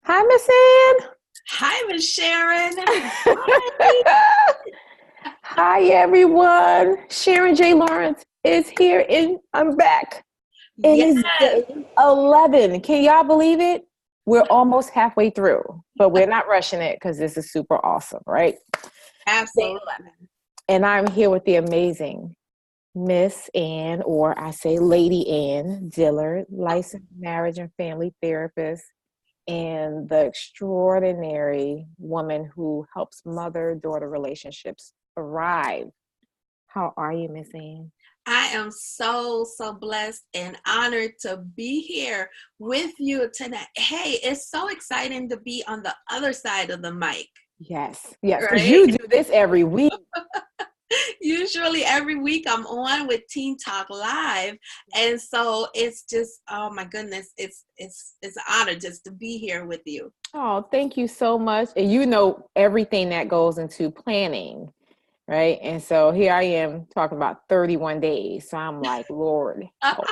Hi, Miss Hi, Miss Sharon. Ann. Hi, everyone. Sharon J. Lawrence is here, and I'm back. And Yes, it's day 11. Can y'all believe it? We're almost halfway through, but we're not rushing it because this is super awesome, right? Day absolutely. 11. And I'm here with the amazing Miss Ann, or I say Lady Ann Dillard, licensed marriage and family therapist, and the extraordinary woman who helps mother-daughter relationships thrive. How are you, Miss Ann? I am so blessed and honored to be here with you tonight. Hey, it's so exciting to be on the other side of the mic, Yes, because right? you do this every week. Usually every week I'm on with Teen Talk Live. And so it's just, oh my goodness, it's an honor just to be here with you. Oh, thank you so much. And you know everything that goes into planning, right? And so here I am talking about 31 days. So I'm like, Lord, help.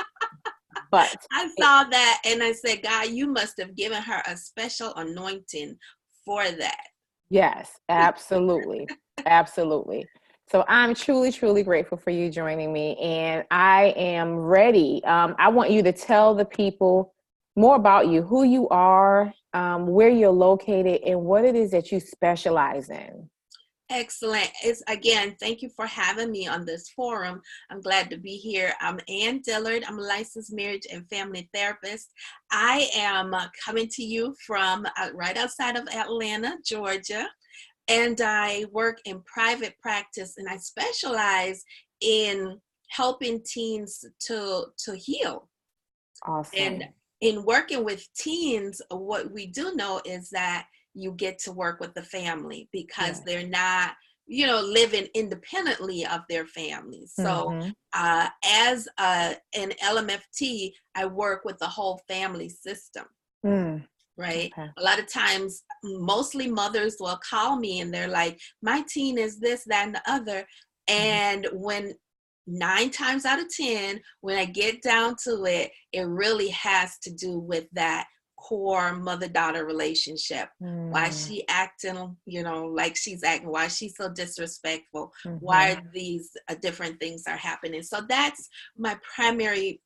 But I it, saw that and I said, God, you must have given her a special anointing for that. yes, absolutely. Absolutely. So I'm truly grateful for you joining me, and I am ready. I want you to tell the people more about you, who you are, where you're located, and what it is that you specialize in. Excellent. It's again, thank you for having me on this forum. I'm glad to be here. I'm Ann Dillard. I'm a licensed marriage and family therapist. I am coming to you from right outside of Atlanta, Georgia, and I work in private practice and I specialize in helping teens to heal. And Awesome. in working with teens, what we do know is that you get to work with the family because Yes. they're not, living independently of their families. So, Mm-hmm. an LMFT, I work with the whole family system, Mm. right? Okay. A lot of times, mostly mothers will call me and they're like, my teen is this, that, and the other. Mhm. And when 9 times out of 10, when I get down to it, it really has to do with that core mother-daughter relationship. Why Mm. she acting, like she's acting, why she's so disrespectful, Mm-hmm. why these different things are happening. So that's my primary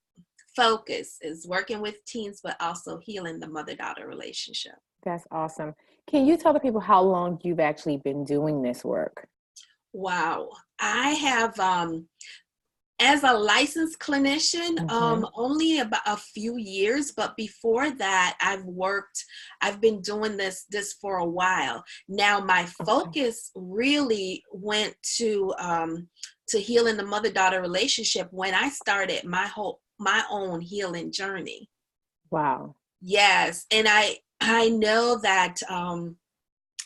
focus is working with teens, but also healing the mother-daughter relationship. That's awesome. Can you tell the people how long you've actually been doing this work? Wow. I have as a licensed clinician, Mm-hmm. only about a few years, but before that, I've been doing this for a while. Now, my Okay. focus really went to healing the mother-daughter relationship when I started my own healing journey. Wow. Yes, and I know that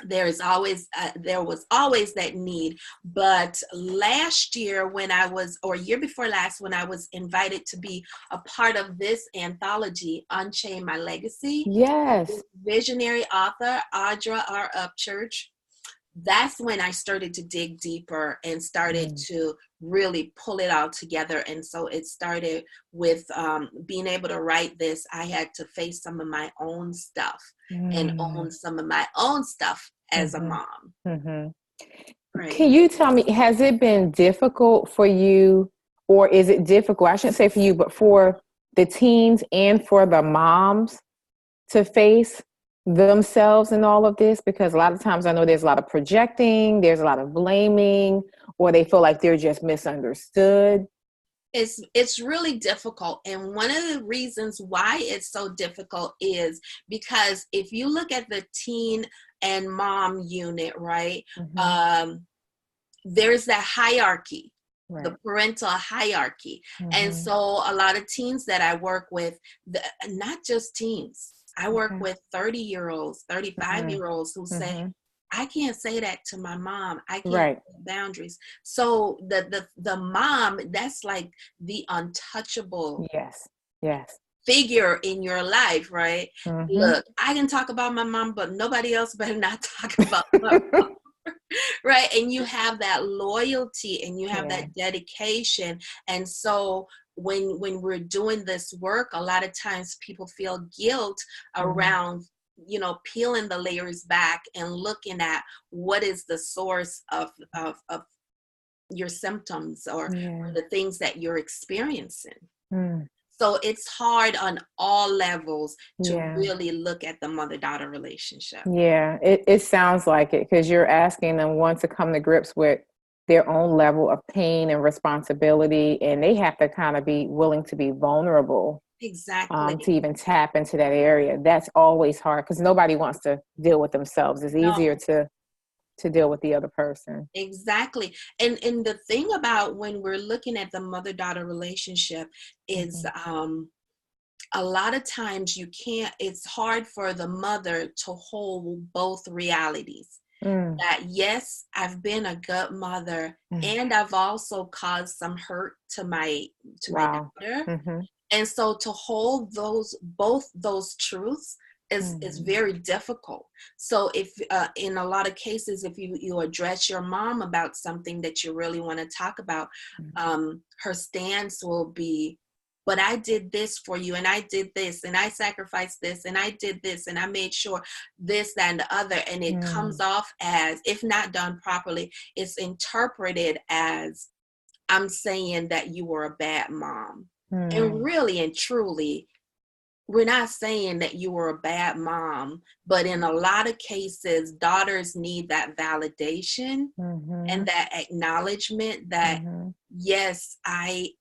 there was always that need, but last year when I was, or year before last, when I was invited to be a part of this anthology, Unchain My Legacy, Yes. with visionary author Audra R. Upchurch, that's when I started to dig deeper and started Mm. to really pull it all together. And so it started with being able to write this. I had to face some of my own stuff and Mm. own some of my own stuff as a Mm-hmm. mom. Mm-hmm. Right. Can you tell me, has it been difficult for you, or is it difficult? I shouldn't say for you, but for the teens and for the moms to face themselves in all of this? Because a lot of times I know there's a lot of projecting, there's a lot of blaming, or they feel like they're just misunderstood. It's really difficult, and one of the reasons why it's so difficult is because if you look at the teen and mom unit, right, Mm-hmm. um, there's that hierarchy, the Right. parental hierarchy. And Mm-hmm. so a lot of teens that I work with, not just teens, I work Okay. with 30-year-olds, 35 Mm-hmm. year olds who say, Mm-hmm. I can't say that to my mom. I can't Right. set boundaries. So the mom, that's like the untouchable Yes. Yes. figure in your life, right? Mm-hmm. Look, I can talk about my mom, but nobody else better not talk about my mom. Right, and you have that loyalty and you have Yeah. that dedication. And so when we're doing this work, a lot of times people feel guilt Mm-hmm. around peeling the layers back and looking at what is the source of your symptoms or the things that you're experiencing. So it's hard on all levels to really look at the mother-daughter relationship. Yeah, it sounds like it, because you're asking them, one, to come to grips with their own level of pain and responsibility, and they have to kind of be willing to be vulnerable. Exactly. To even tap into that area. That's always hard, because nobody wants to deal with themselves. It's easier to deal with the other person. Exactly. And the thing about when we're looking at the mother-daughter relationship is a lot of times it's hard for the mother to hold both realities. That yes, I've been a good mother, and I've also caused some hurt to my daughter. And so to hold both those truths is very difficult. So if in a lot of cases, if you address your mom about something that you really want to talk about, her stance will be, but I did this for you, and I did this, and I sacrificed this, and I did this, and I made sure this, that, and the other. And it comes off as, if not done properly, it's interpreted as, I'm saying that you were a bad mom. And really and truly, we're not saying that you were a bad mom, but in a lot of cases, daughters need that validation and that acknowledgement that, yes, I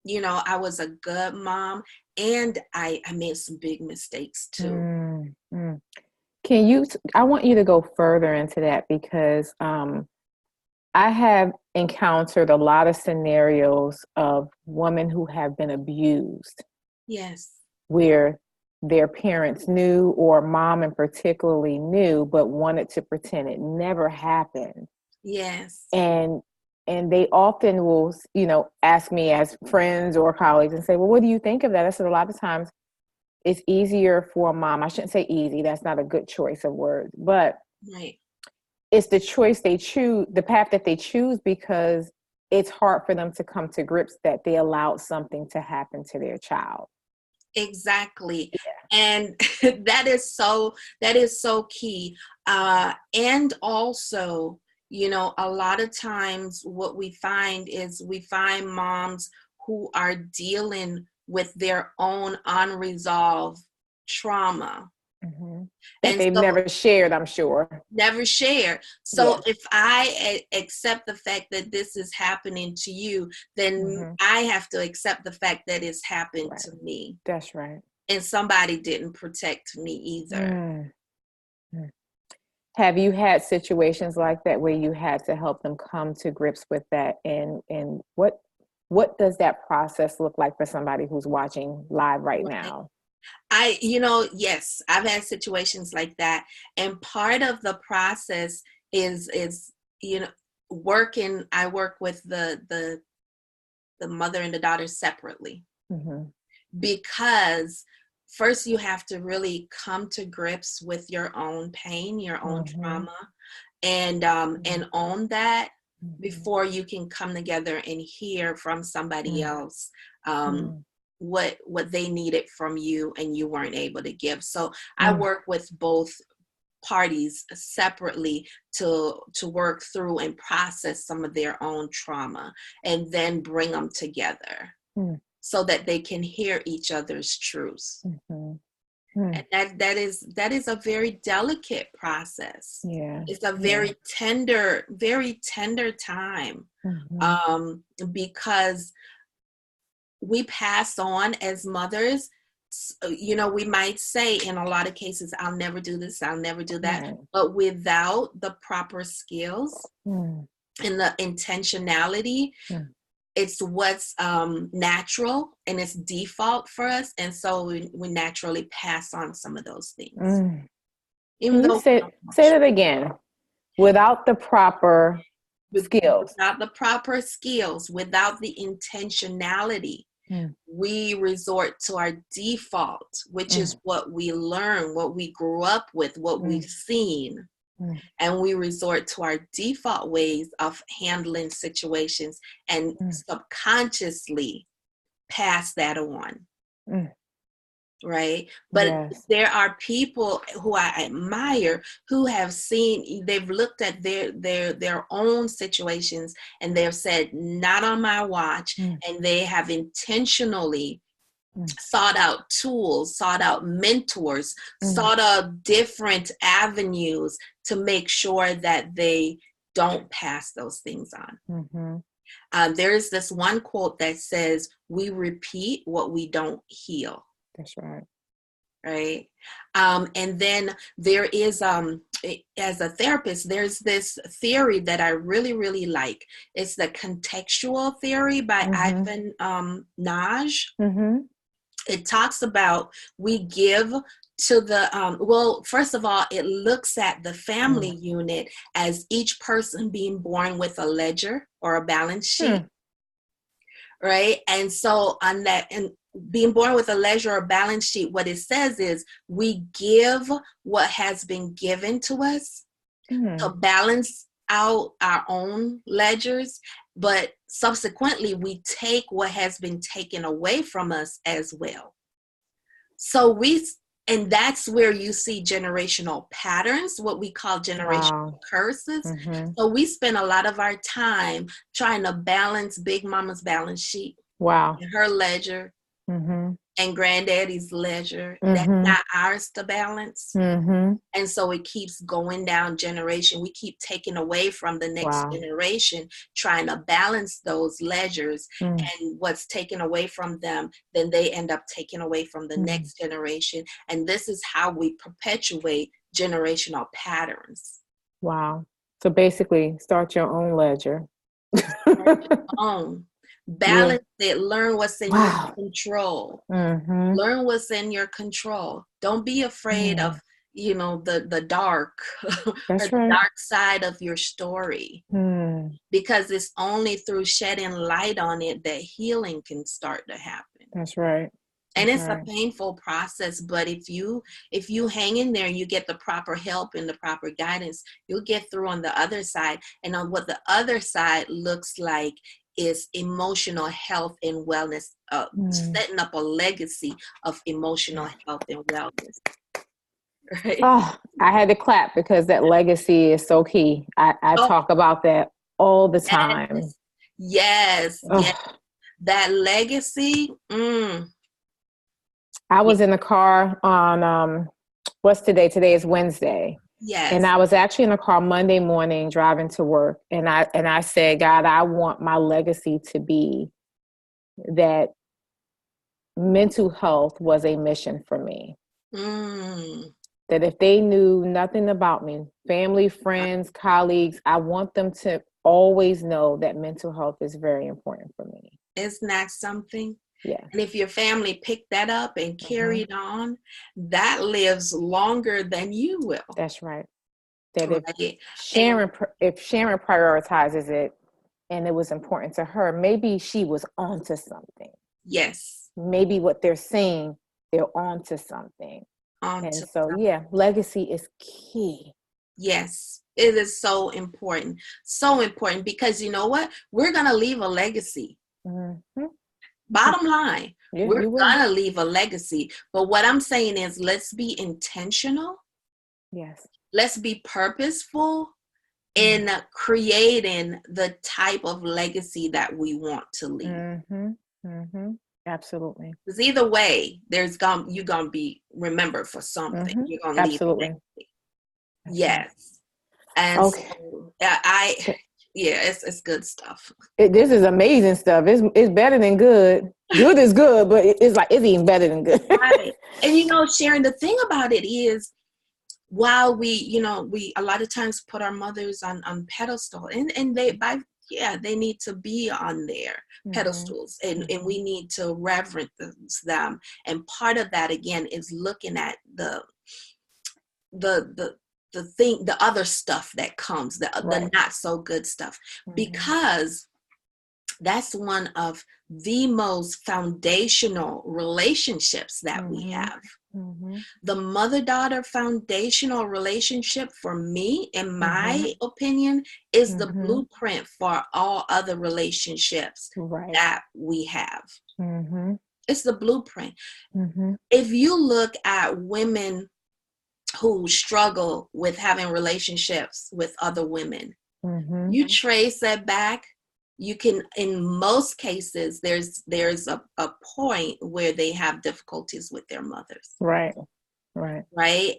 was a good mom, and I made some big mistakes too. I want you to go further into that, because I have encountered a lot of scenarios of women who have been abused. Yes. Where their parents knew, or mom in particularly knew, but wanted to pretend it never happened. Yes. And they often will, ask me as friends or colleagues and say, well, what do you think of that? I said, a lot of times it's easier for a mom. I shouldn't say easy. That's not a good choice of words, but it's the choice they choose, the path that they choose, because it's hard for them to come to grips that they allowed something to happen to their child. Exactly. And that is so key. And also, a lot of times what we find moms who are dealing with their own unresolved trauma. That they've never shared, I'm sure. Never share. So if I accept the fact that this is happening to you, then I have to accept the fact that it's happened to me. That's right. And somebody didn't protect me either. Have you had situations like that where you had to help them come to grips with that? And what does that process look like for somebody who's watching live right now? Yes, I've had situations like that. And part of the process is working. I work with the mother and the daughter separately, because first you have to really come to grips with your own pain, your own trauma, and own that before you can come together and hear from somebody else what they needed from you and you weren't able to give. So I work with both parties separately to work through and process some of their own trauma, and then bring them together so that they can hear each other's truths. And that is a very delicate process. It's a very tender time, because we pass on as mothers. We might say in a lot of cases, I'll never do this, I'll never do that. But without the proper skills and the intentionality, it's what's natural and it's default for us. And so we naturally pass on some of those things. Even though say that again. Without the proper skills. Without the proper skills, without the intentionality, we resort to our default, which is what we learn, what we grew up with, what we've seen. And we resort to our default ways of handling situations and subconsciously pass that on. right? But Yes. there are people who I admire who have seen, they've looked at their own situations and they've said, not on my watch, Mm. and they have intentionally Mm. sought out tools, sought out mentors, Mm. sought out different avenues to make sure that they don't pass those things on. Mm-hmm. There's this one quote that says, we repeat what we don't heal. That's right. Right. And then there is, as a therapist, there's this theory that I really, really like. It's the contextual theory by Mm-hmm. Ivan Naj. Mm-hmm. It talks about we give to the, well, first of all, it looks at the family unit as each person being born with a ledger or a balance sheet. Right. And so on that, and being born with a ledger or balance sheet, what it says is we give what has been given to us to balance out our own ledgers, but subsequently we take what has been taken away from us as well. So and that's where you see generational patterns, what we call generational curses. Mm-hmm. So we spend a lot of our time trying to balance Big Mama's balance sheet, Wow. and her ledger, Mm-hmm. and Granddaddy's ledger. That's Mm-hmm. not ours to balance. Mm-hmm. And so it keeps going down generation. We keep taking away from the next generation, trying to balance those ledgers. And what's taken away from them, then they end up taking away from the next generation. And this is how we perpetuate generational patterns. Wow. So basically, start your own ledger. Balance it. Learn what's in your control. Mm-hmm. Learn what's in your control. Don't be afraid of, the dark or the dark side of your story, because it's only through shedding light on it that healing can start to happen. That's right. And it's a painful process, but if you hang in there and you get the proper help and the proper guidance, you'll get through on the other side. And on what the other side looks like is emotional health and wellness, setting up a legacy of emotional health and wellness. Right? Oh, I had to clap because that legacy is so key. I talk about that all the time. Yes. That legacy. I was in the car on, what's today? Today is Wednesday. Yes. And I was actually in the car Monday morning driving to work. And I said, God, I want my legacy to be that mental health was a mission for me. That if they knew nothing about me, family, friends, colleagues, I want them to always know that mental health is very important for me. Isn't that something? Yeah. And if your family picked that up and carried on, that lives longer than you will. That's right. That if Sharon prioritizes it and it was important to her, maybe she was onto something. Yes. Maybe what they're saying, they're onto something. Legacy is key. Yes, it is so important. So important, because you know what? We're going to leave a legacy. Bottom line, we're going to leave a legacy. But what I'm saying is, let's be intentional. Yes. Let's be purposeful in creating the type of legacy that we want to leave. Absolutely. Because either way, you're gonna be remembered for something. You're gonna leave a legacy. Yes. And so it's good stuff. This is amazing stuff. It's better than good. Good is good, but it's even better than good. Right. And Sharon, the thing about it is, while we a lot of times put our mothers on pedestal, and they need to be on their pedestals, and we need to reverence them. And part of that, again, is looking at the other stuff that comes, the not so good stuff, because that's one of the most foundational relationships that we have. The mother-daughter foundational relationship, for me, in my opinion, is the blueprint for all other relationships that we have. It's the blueprint. Mm-hmm. If you look at women who struggle with having relationships with other women, Mm-hmm. you trace that back, you can, in most cases, there's a point where they have difficulties with their mothers. Right. Right.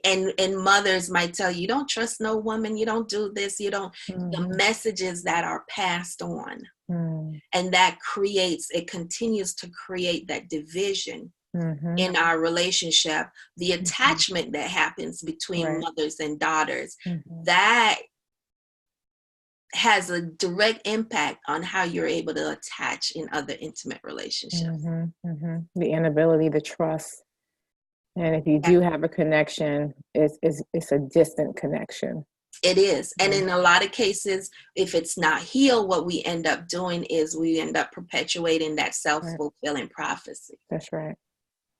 And mothers might tell you, don't trust no woman, you don't do this, you don't, the messages that are passed on. And that continues to create that division in our relationship, the attachment that happens between mothers and daughters, that has a direct impact on how you're able to attach in other intimate relationships. The inability to trust. And if you do have a connection, it's a distant connection. It is. And in a lot of cases, if it's not healed, what we end up doing is we end up perpetuating that self-fulfilling prophecy. That's right.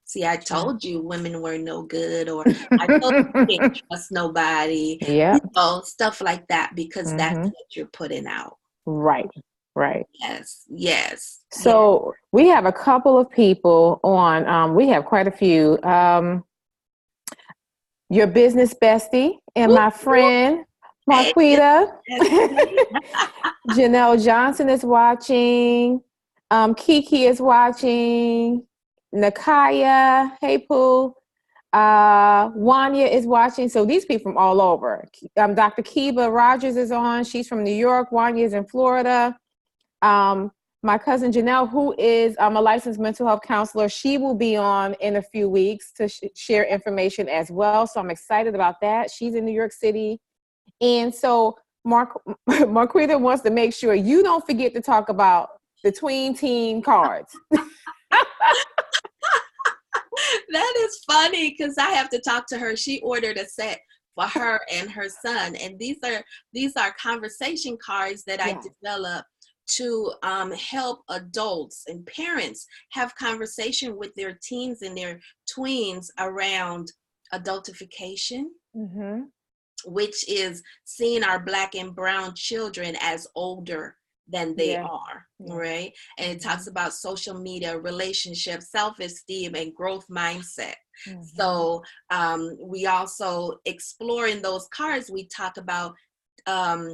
See, I told you women were no good, or I told you you can't trust nobody. Yeah. Stuff like that, because that's what you're putting out. Right. Yes. So we have a couple of people on, we have quite a few. Your business bestie and my friend, Marquita. Janelle Johnson is watching. Kiki is watching. Nakaya, hey Pooh. Wanya is watching. So these people from all over. Dr. Kiba Rogers is on. She's from New York. Wanya is in Florida. My cousin Janelle, who is a licensed mental health counselor, she will be on in a few weeks to share information as well. So I'm excited about that. She's in New York City. And so Marquita wants to make sure you don't forget to talk about the tween team cards. That is funny, because I have to talk to her. She ordered a set for her and her son. And these are conversation cards that I developed to help adults and parents have conversation with their teens and their tweens around adultification, which is seeing our Black and brown children as older than they are, right? And it talks about social media, relationships, self-esteem, and growth mindset. So we also explore in those cards, we talk about texturism,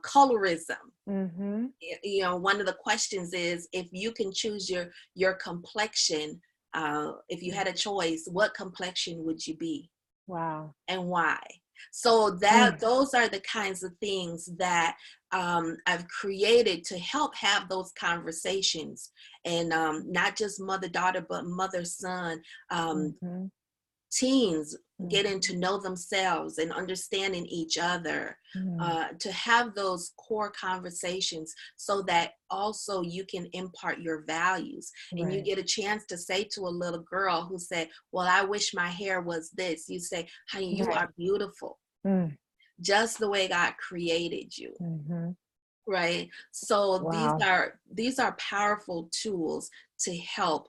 colorism. You know, one of the questions is, if you can choose your complexion, if you had a choice, what complexion would you be? Wow. And why? So those are the kinds of things that I've created to help have those conversations, and not just mother-daughter, but mother-son, teens getting to know themselves and understanding each other, to have those core conversations, so that also you can impart your values. And you get a chance to say to a little girl who said, well, I wish my hair was this. You say, honey, you are beautiful, just the way God created you. Right. So these are powerful tools to help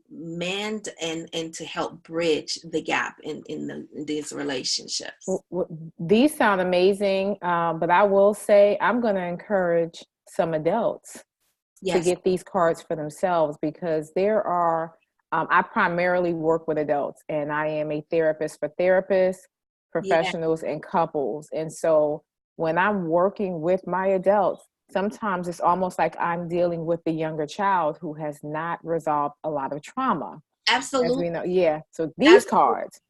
mend and to help bridge the gap in these relationships. These sound amazing, but I will say I'm going to encourage some adults to get these cards for themselves, because there are, I primarily work with adults, and I am a therapist for therapists, professionals, and couples. And so when I'm working with my adults, sometimes it's almost like I'm dealing with the younger child who has not resolved a lot of trauma. Absolutely. As we know. So these cards.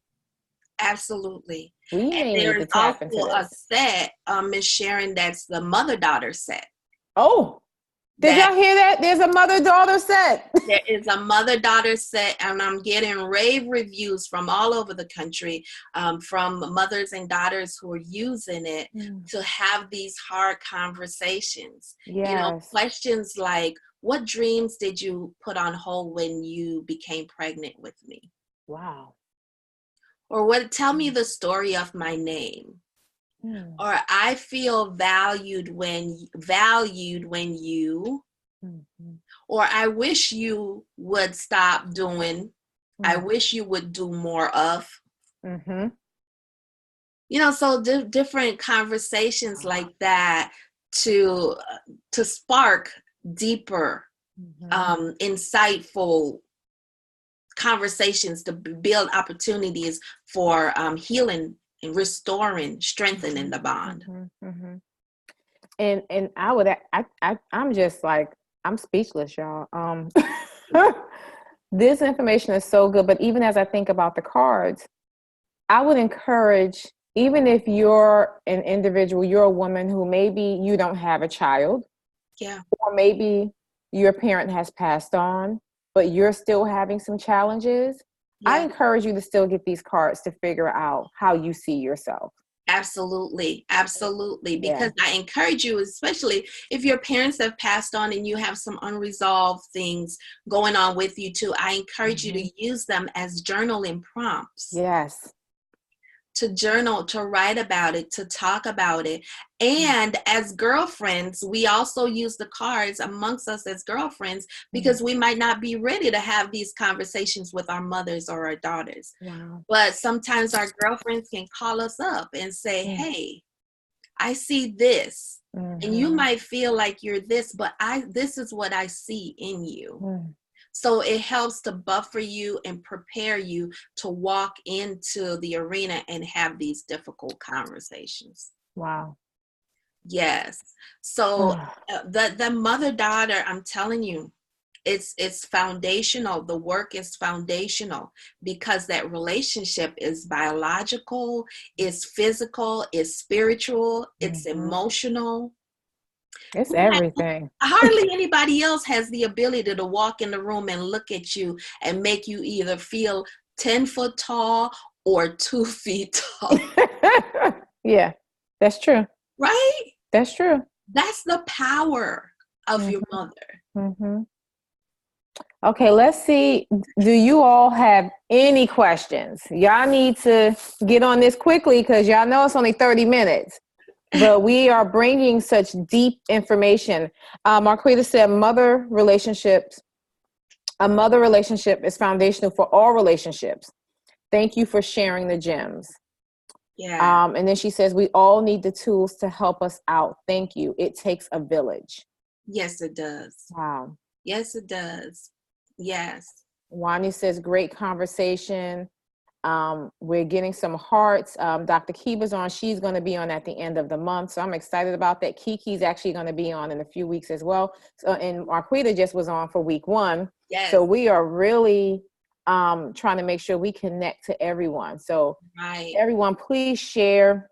Absolutely. We may need to tap into this. A set, Ms. Sharon, that's the mother-daughter set. Oh, did y'all hear that? There's a mother-daughter set. There is a mother-daughter set, and I'm getting rave reviews from all over the country, from mothers and daughters who are using it to have these hard conversations. You know, questions like, what dreams did you put on hold when you became pregnant with me? Wow. Or tell me the story of my name. Or I feel valued when you, or I wish you would stop doing, I wish you would do more of. You know, so different conversations like that to spark deeper, insightful conversations, to build opportunities for healing and restoring, strengthening the bond. And I'm just like, I'm speechless, y'all. This information is so good, but even as I think about the cards, I would encourage, even if you're an individual, you're a woman who maybe you don't have a child, or maybe your parent has passed on, but you're still having some challenges. I encourage you to still get these cards to figure out how you see yourself. Absolutely. Because I encourage you, especially if your parents have passed on and you have some unresolved things going on with you too, I encourage you to use them as journaling prompts. Yes. To journal, to write about it, to talk about it. And as girlfriends, we also use the cards amongst us as girlfriends, because we might not be ready to have these conversations with our mothers or our daughters. Wow. But sometimes our girlfriends can call us up and say, hey, I see this. And you might feel like you're this, but this is what I see in you. So it helps to buffer you and prepare you to walk into the arena and have these difficult conversations. Wow. Yes. So the mother-daughter, I'm telling you, it's foundational. The work is foundational, because that relationship is biological, it's physical, it's spiritual, it's emotional. It's everything. Hardly anybody else has the ability to walk in the room and look at you and make you either feel 10 foot tall or 2 feet tall. Yeah, that's true. Right? That's true. That's the power of your mother. Okay, let's see. Do you all have any questions? Y'all need to get on this quickly, because y'all know it's only 30 minutes. But we are bringing such deep information. Marquita said, a mother relationship is foundational for all relationships. Thank you for sharing the gems. Yeah. And then she says, we all need the tools to help us out. Thank you. It takes a village. Yes, it does. Wow. Yes, it does. Yes. Wani says, great conversation. We're getting some hearts. Dr. Kiba's on. She's going to be on at the end of the month, so I'm excited about that. Kiki's actually going to be on in a few weeks as well. So, and Marquita just was on for week 1. Yes. So we are really trying to make sure we connect to everyone. So everyone, please share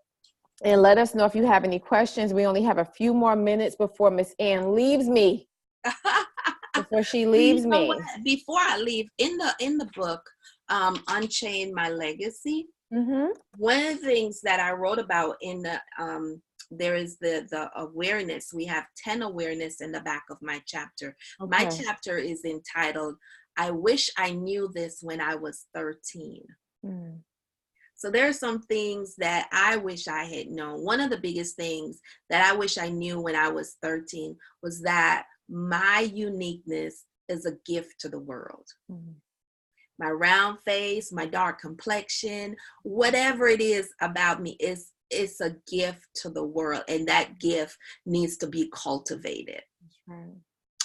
and let us know if you have any questions. We only have a few more minutes before Miss Ann leaves me. Before she leaves me. Before I leave, in the book, Unchain My Legacy, one of the things that I wrote about in the there is the awareness. We have 10 awareness in the back of my chapter. My chapter is entitled, I Wish I Knew This When I Was 13. So there are some things that I wish I had known. One of the biggest things that I wish I knew when I was 13 was that my uniqueness is a gift to the world. My round face, my dark complexion, whatever it is about me, it's a gift to the world, and that gift needs to be cultivated.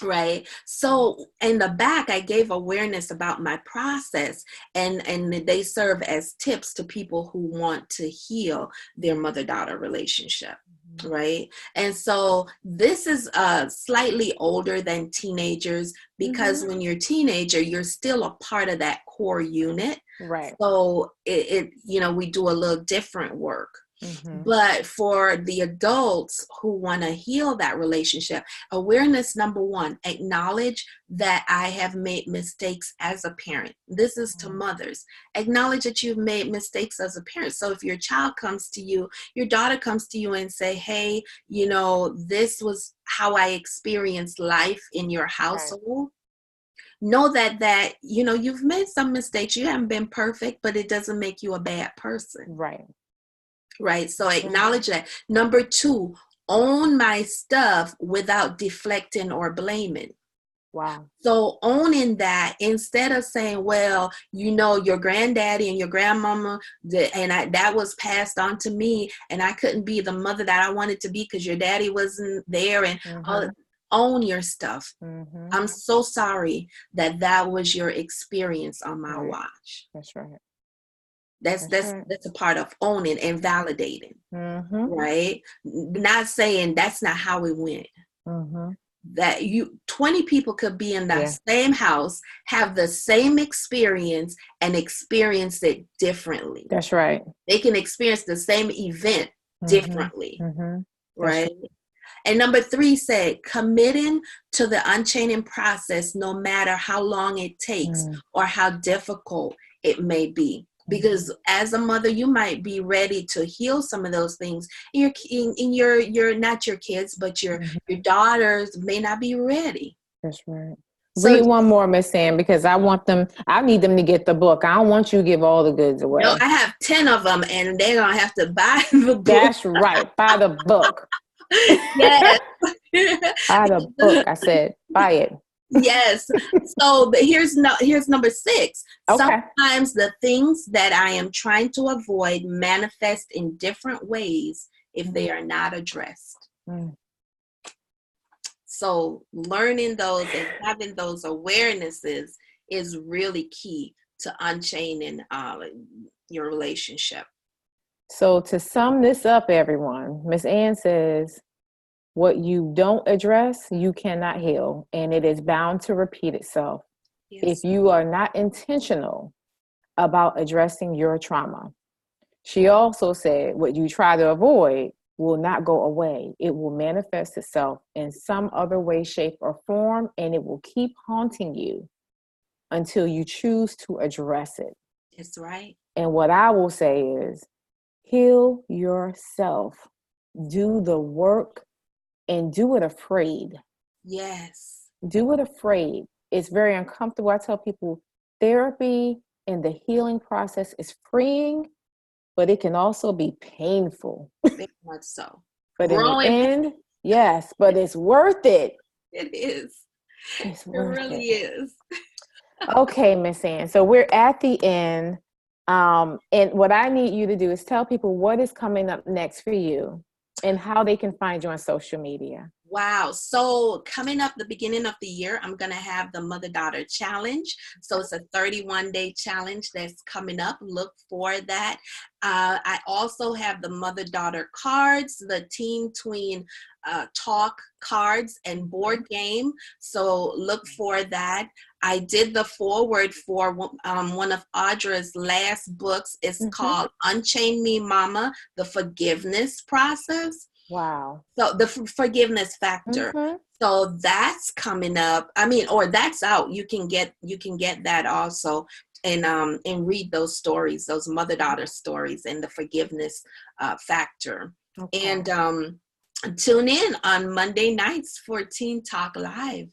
Right. So in the back, I gave awareness about my process, and they serve as tips to people who want to heal their mother-daughter relationship. Right. And so this is slightly older than teenagers, because when you're a teenager, you're still a part of that core unit. Right. So it we do a little different work. But for the adults who want to heal that relationship, awareness number 1, acknowledge that I have made mistakes as a parent. This is to mothers. Acknowledge that you've made mistakes as a parent. So if your child comes to you, your daughter comes to you and say, hey, this was how I experienced life in your household. Know that you've made some mistakes. You haven't been perfect, but it doesn't make you a bad person. Right. So acknowledge that. Number 2, own my stuff without deflecting or blaming. Wow. So owning that, instead of saying, well, you know, your granddaddy and your grandmama, that was passed on to me, and I couldn't be the mother that I wanted to be because your daddy wasn't there, and own your stuff. I'm so sorry that was your experience on my watch. That's right. That's a part of owning and validating, right? Not saying that's not how it went. That 20 people could be in that same house, have the same experience, and experience it differently. That's right. They can experience the same event differently, right? And number 3 said, committing to the unchaining process, no matter how long it takes or how difficult it may be. Because as a mother, you might be ready to heal some of those things. You're not your kids, but your daughters may not be ready. That's right. So, read one more, Miss Ann, because I need them to get the book. I don't want you to give all the goods away. No, I have 10 of them, and they're going to have to buy the book. That's right. Buy the book. Yes. Buy the book. I said, buy it. Yes. So here's number 6. Okay. Sometimes the things that I am trying to avoid manifest in different ways if they are not addressed. So learning those and having those awarenesses is really key to unchaining your relationship. So to sum this up, everyone, Miss Ann says, what you don't address, you cannot heal, and it is bound to repeat itself if you are not intentional about addressing your trauma. She also said, what you try to avoid will not go away. It will manifest itself in some other way, shape, or form, and it will keep haunting you until you choose to address it. That's right. And what I will say is, heal yourself. Do the work. And do it afraid. Yes. Do it afraid. It's very uncomfortable. I tell people therapy and the healing process is freeing, but it can also be painful. Very much so. But in the end, yes, but it's worth it. It is. It's worth it. It really is. Okay, Miss Ann. So we're at the end. And what I need you to do is tell people what is coming up next for you and how they can find you on social media. Wow. So coming up the beginning of the year, I'm going to have the Mother-Daughter Challenge. So it's a 31-day challenge that's coming up. Look for that. I also have the Mother-Daughter cards, the Teen Tween talk cards and board game. So look for that. I did the foreword for one of Audra's last books. It's called Unchain Me, Mama, The Forgiveness Process. Wow. So the forgiveness factor. So that's coming up. Or that's out. You can get that also and read those stories, those mother-daughter stories and the forgiveness factor. Okay. And tune in on Monday nights for Teen Talk Live.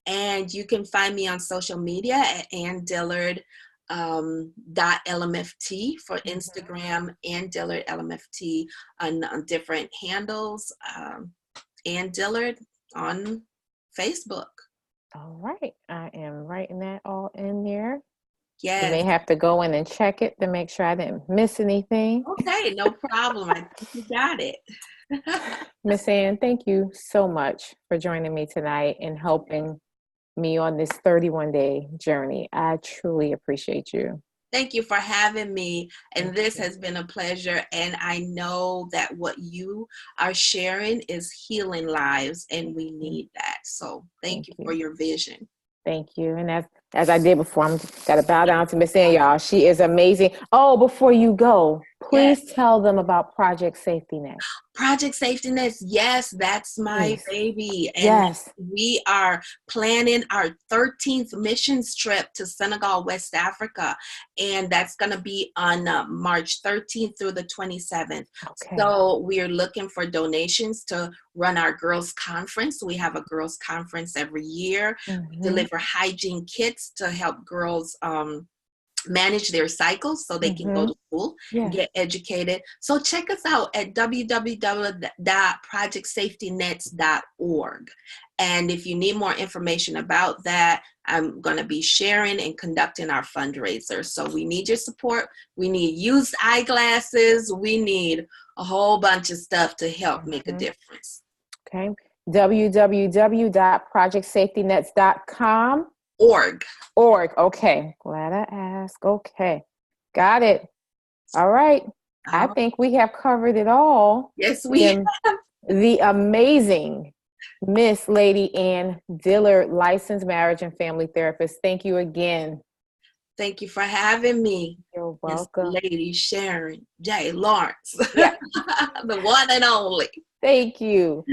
And you can find me on social media at Ann Dillard .lmft for Instagram, Ann Dillard LMFT on different handles, Ann Dillard on Facebook. All right. I am writing that all in there. Yes. You may have to go in and check it to make sure I didn't miss anything. Okay, no problem. I think you got it. Miss Ann, thank you so much for joining me tonight and helping me on this 31-day journey. I truly appreciate you. Thank you for having me. And this has been a pleasure. And I know that what you are sharing is healing lives, and we need that. So thank you for your vision. Thank you. And as I did before, I'm got to bow down to Miss Ann, y'all. She is amazing. Oh, before you go, please tell them about Project Safety Net. Project Safety Net, yes, that's my baby. And we are planning our 13th missions trip to Senegal, West Africa. And that's going to be on March 13th through the 27th. Okay. So we're looking for donations to run our girls' conference. We have a girls' conference every year. We deliver hygiene kits to help girls manage their cycles so they can go to school and get educated. So check us out at www.projectsafetynets.org. And if you need more information about that, I'm going to be sharing and conducting our fundraiser. So we need your support. We need used eyeglasses. We need a whole bunch of stuff to help make a difference. Okay. www.projectsafetynets.com. Org. Okay. Glad I asked. Okay. Got it. All right. I think we have covered it all. Yes, we have. The amazing Miss Lady Ann Dillard, licensed marriage and family therapist. Thank you again. Thank you for having me. You're welcome. Miss Lady Sharon J. Lawrence. Yeah. The one and only. Thank you.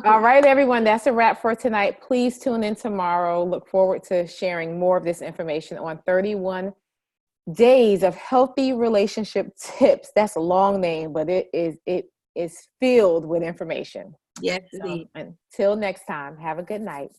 All right, everyone. That's a wrap for tonight. Please tune in tomorrow. Look forward to sharing more of this information on 31 Days of Healthy Relationship Tips. That's a long name, but it is filled with information. Yes, so, until next time, have a good night.